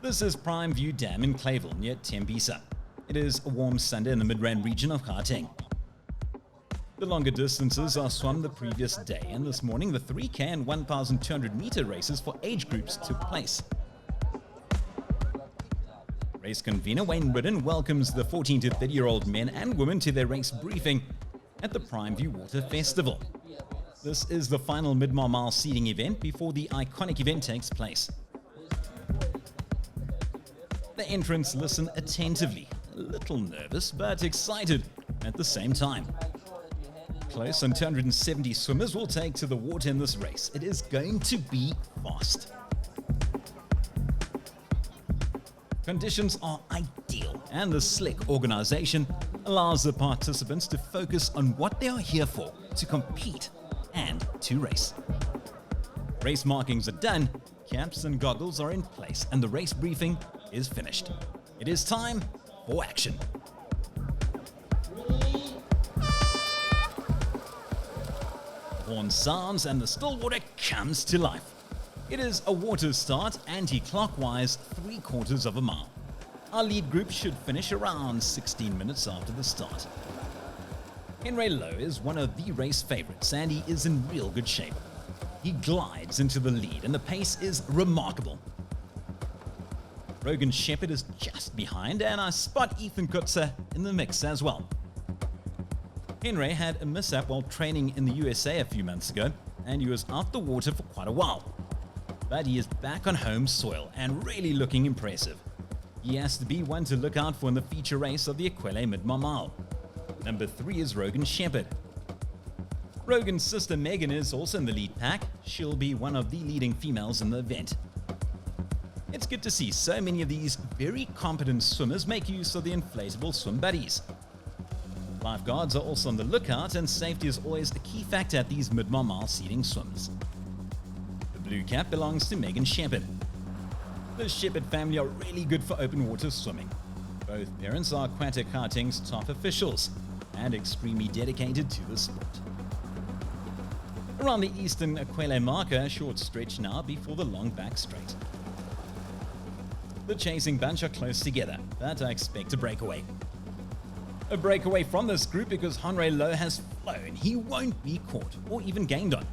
This is PrimeView Dam in Clayville near Tembisa. It is a warm Sunday in the Midrand region of Gauteng. The longer distances are swum the previous day, and this morning the 3K and 1,200 meter races for age groups took place. Race convener Wayne Ridden welcomes the 14 to 30-year-old men and women to their race briefing at the PrimeView Water Festival. This is the final Midmar Mile seeding event before the iconic event takes place. The entrants listen attentively, a little nervous but excited at the same time. Close on 270 swimmers will take to the water in this race. It is going to be fast. Conditions are ideal, and the slick organization allows the participants to focus on what they are here for, to compete and to race. Race markings are done, caps and goggles are in place, and the race briefing is finished. It is time for action. Horn sounds and the still water comes to life. It is a water start anti-clockwise 3/4 of a mile. Our lead group should finish around 16 minutes after the start. Henre Louw is one of the race favorites and he is in real good shape. He glides into the lead and the pace is remarkable. Rogan Shepherd is just behind, and I spot Ethan Kutzer in the mix as well. Henre had a mishap while training in the USA a few months ago, and he was out the water for quite a while. But he is back on home soil and really looking impressive. He has to be one to look out for in the feature race of the aQuelle Midmar Mile. Number 3 is Rogan Shepherd. Rogan's sister Megan is also in the lead pack. She'll be one of the leading females in the event. It's good to see so many of these very competent swimmers make use of the inflatable swim buddies. Lifeguards are also on the lookout, and safety is always a key factor at these Midmar Mile seeding swims. The blue cap belongs to Megan Shepherd. The Shepherd family are really good for open water swimming. Both parents are Aquatic Gauteng's top officials and extremely dedicated to the sport. Around the eastern aQuelle marker, a short stretch now before the long back straight. The chasing bunch are close together, but I expect a breakaway. A breakaway from this group because Henre Louw has flown. He won't be caught or even gained on.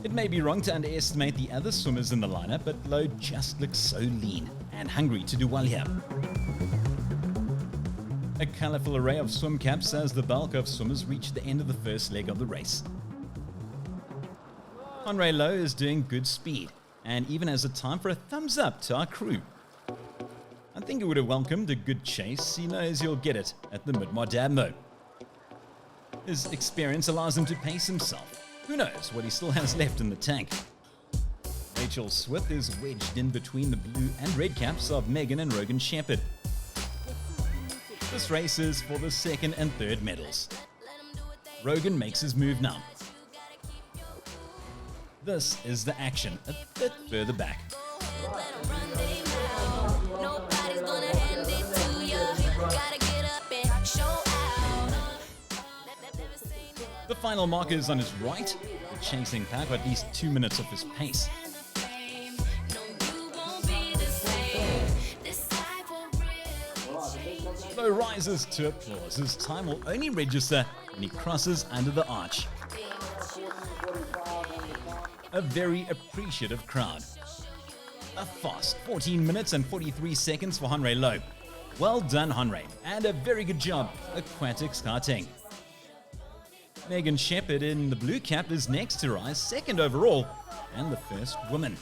It may be wrong to underestimate the other swimmers in the lineup, but Louw just looks so lean and hungry to do well here. A colorful array of swim caps as the bulk of swimmers reach the end of the first leg of the race. Henre Louw is doing good speed, and even has a time for a thumbs up to our crew. I think he would have welcomed a good chase. He knows he'll get it at the Midmar Dam though. His experience allows him to pace himself. Who knows what he still has left in the tank. Rachel Swith is wedged in between the blue and red caps of Megan and Rogan Shepherd. This race is for the second and third medals. Rogan makes his move now. This is the action a bit further back. The final marker is on his right. The chasing pack are at least 2 minutes off his pace. Louw rises to applause. His time will only register when he crosses under the arch. A very appreciative crowd. A fast 14 minutes and 43 seconds for Henre Louw. Well done, Henre, and a very good job, Aquatic Gauteng. Megan Shepherd in the blue cap is next to rise, second overall, and the first woman.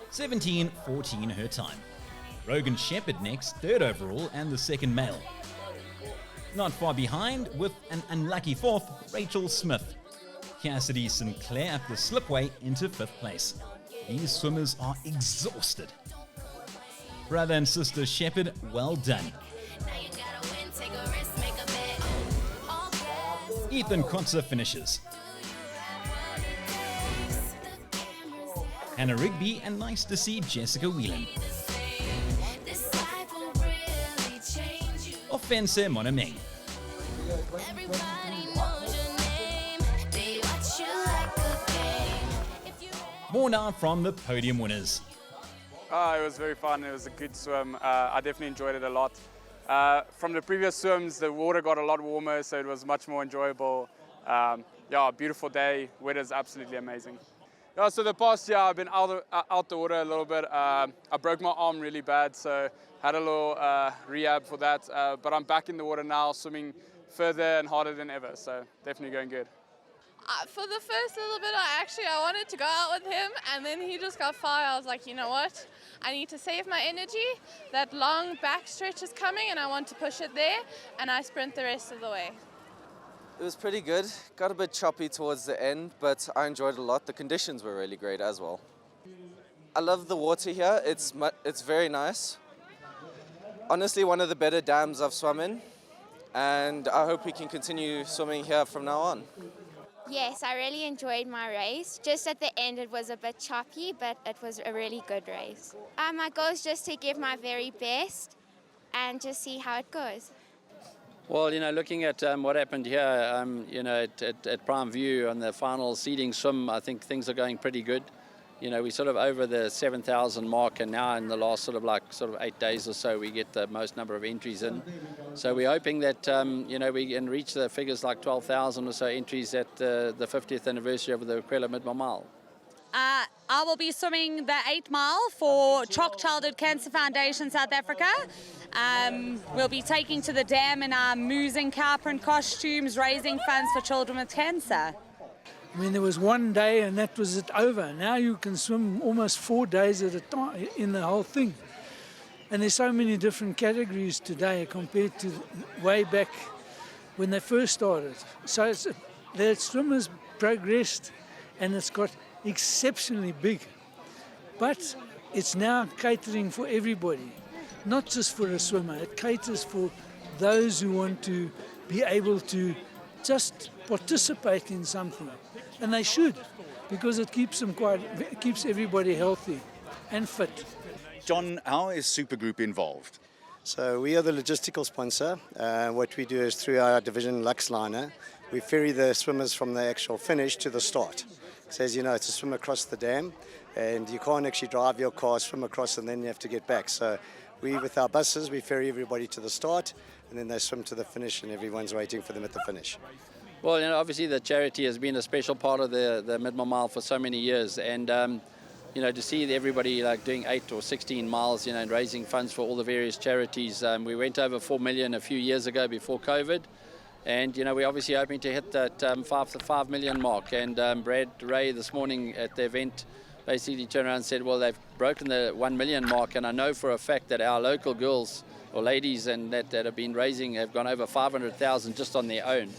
17:14 her time. Rogan Shepherd next, third overall, and the second male. Not far behind, with an unlucky fourth, Rachel Smith. Cassidy Sinclair up the slipway into 5th place. These swimmers are exhausted. Brother and sister Shepherd, well done. Ethan Kutzer finishes. Hannah Rigby, and nice to see Jessica Whelan. Offense Monomeng. More now from the podium winners. It was very fun. It was a good swim. I definitely enjoyed it a lot. From the previous swims, the water got a lot warmer, so it was much more enjoyable. Beautiful day. Weather's absolutely amazing. Yeah, so the past year I've been out the water a little bit. I broke my arm really bad, so had a little rehab for that. But I'm back in the water now, swimming further and harder than ever. So definitely going good. For the first little bit, I wanted to go out with him, and then he just got far. I was like, you know what? I need to save my energy. That long back stretch is coming, and I want to push it there, and I sprint the rest of the way. It was pretty good. Got a bit choppy towards the end, but I enjoyed it a lot. The conditions were really great as well. I love the water here. It's very nice. Honestly, one of the better dams I've swum in, and I hope we can continue swimming here from now on. Yes, I really enjoyed my race. Just at the end it was a bit choppy, but it was a really good race. My goal is just to give my very best and just see how it goes. Well, looking at what happened here, at PrimeView on the final seeding swim, I think things are going pretty good. We're sort of over the 7,000 mark, and now in the last sort of 8 days or so, we get the most number of entries in. So we're hoping that, we can reach the figures like 12,000 or so entries at the 50th anniversary of the aQuelle Midmar Mile. I will be swimming the 8 mile for CHOC Childhood Cancer Foundation South Africa. We'll be taking to the dam in our moose and cow print costumes, raising funds for children with cancer. I mean, there was one day and that was it over. Now you can swim almost 4 days at a time in the whole thing. And there's so many different categories today compared to way back when they first started. So the swimmers progressed and it's got exceptionally big. But it's now catering for everybody, not just for a swimmer. It caters for those who want to be able to just participate in something. And they should, because it keeps everybody healthy and fit. John, how is Supergroup involved? So we are the logistical sponsor. What we do is through our division Luxliner, we ferry the swimmers from the actual finish to the start. So as you know, it's a swim across the dam, and you can't actually drive your car, swim across, and then you have to get back. So we, with our buses, we ferry everybody to the start, and then they swim to the finish, and everyone's waiting for them at the finish. Well, obviously the charity has been a special part of the Midmar Mile for so many years, and to see everybody like doing 8 or 16 miles, and raising funds for all the various charities. We went over 4 million a few years ago before COVID, and we're obviously hoping to hit that 5 million mark. And Brad Ray this morning at the event basically turned around and said, well, they've broken the 1 million mark, and I know for a fact that our local girls or ladies and that have been raising have gone over 500,000 just on their own.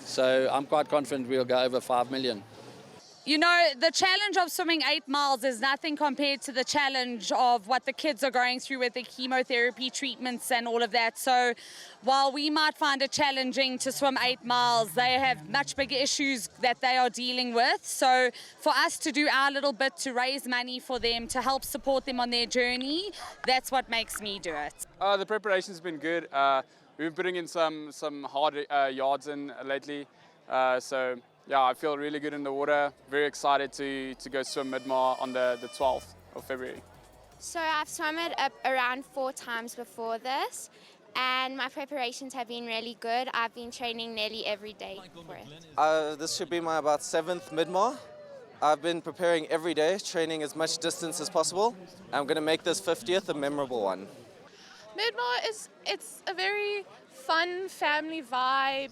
So I'm quite confident we'll go over 5 million. The challenge of swimming 8 miles is nothing compared to the challenge of what the kids are going through with the chemotherapy treatments and all of that. So while we might find it challenging to swim 8 miles, they have much bigger issues that they are dealing with. So for us to do our little bit to raise money for them, to help support them on their journey, that's what makes me do it. The preparation's been good. We've been putting in some hard yards in lately. I feel really good in the water. Very excited to go swim Midmar on the 12th of February. So I've swum it up around 4 times before this, and my preparations have been really good. I've been training nearly every day for it. This should be my about 7th Midmar. I've been preparing every day, training as much distance as possible. I'm going to make this 50th a memorable one. Midmar it's a very fun family vibe.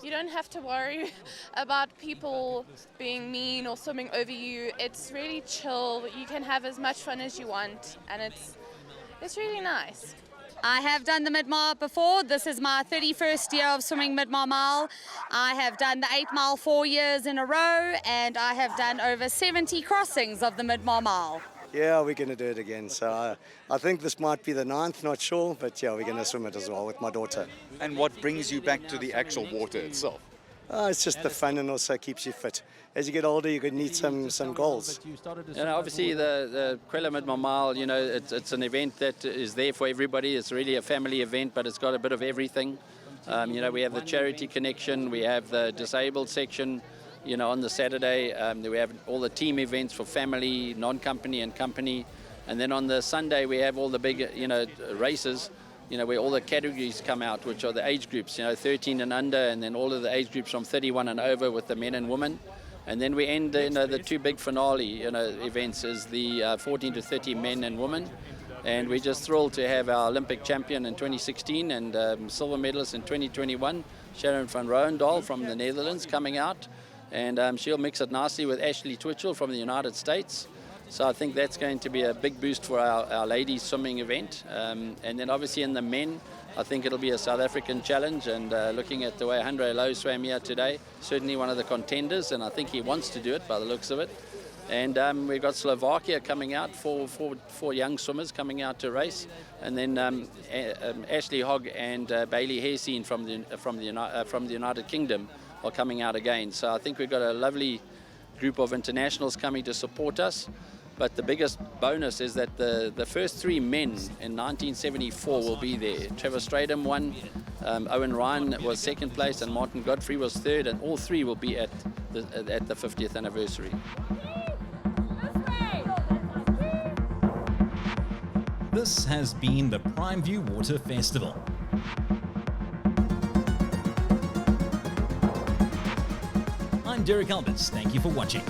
You don't have to worry about people being mean or swimming over you. It's really chill. You can have as much fun as you want, and it's really nice. I have done the Midmar before. This is my 31st year of swimming Midmar Mile. I have done the 8 mile 4 years in a row, and I have done over 70 crossings of the Midmar Mile. Yeah, we're going to do it again. So I think this might be the 9th, not sure, but yeah, we're going to swim it as well with my daughter. And what brings you back to the actual water itself? It's just the fun and also keeps you fit. As you get older, you're going to need some goals. Obviously the aQuelle Midmar Mile, it's an event that is there for everybody. It's really a family event, but it's got a bit of everything. We have the charity connection, we have the disabled section. on the Saturday. We have all the team events for family, non-company and company. And then on the Sunday, we have all the big, races, where all the categories come out, which are the age groups, 13 and under, and then all of the age groups from 31 and over with the men and women. And then we end, the two big finale, events is the 14 to 30 men and women. And we're just thrilled to have our Olympic champion in 2016 and silver medalist in 2021, Sharon van Rooyendaal from the Netherlands, coming out. And she'll mix it nicely with Ashley Twitchell from the United States. So I think that's going to be a big boost for our ladies swimming event. And then obviously in the men, I think it'll be a South African challenge. And looking at the way Henre Louw swam here today, certainly one of the contenders, and I think he wants to do it by the looks of it. And we've got Slovakia coming out, four young swimmers coming out to race. And then Ashley Hogg and Bailey Hareseen from the United Kingdom are coming out again. So I think we've got a lovely group of internationals coming to support us. But the biggest bonus is that the first three men in 1974 will be there. Trevor Stradham won, Owen Ryan was second place, and Martin Godfrey was third, and all three will be at the 50th anniversary. This has been the PrimeView Water Festival. I'm Derek Alberts. Thank you for watching.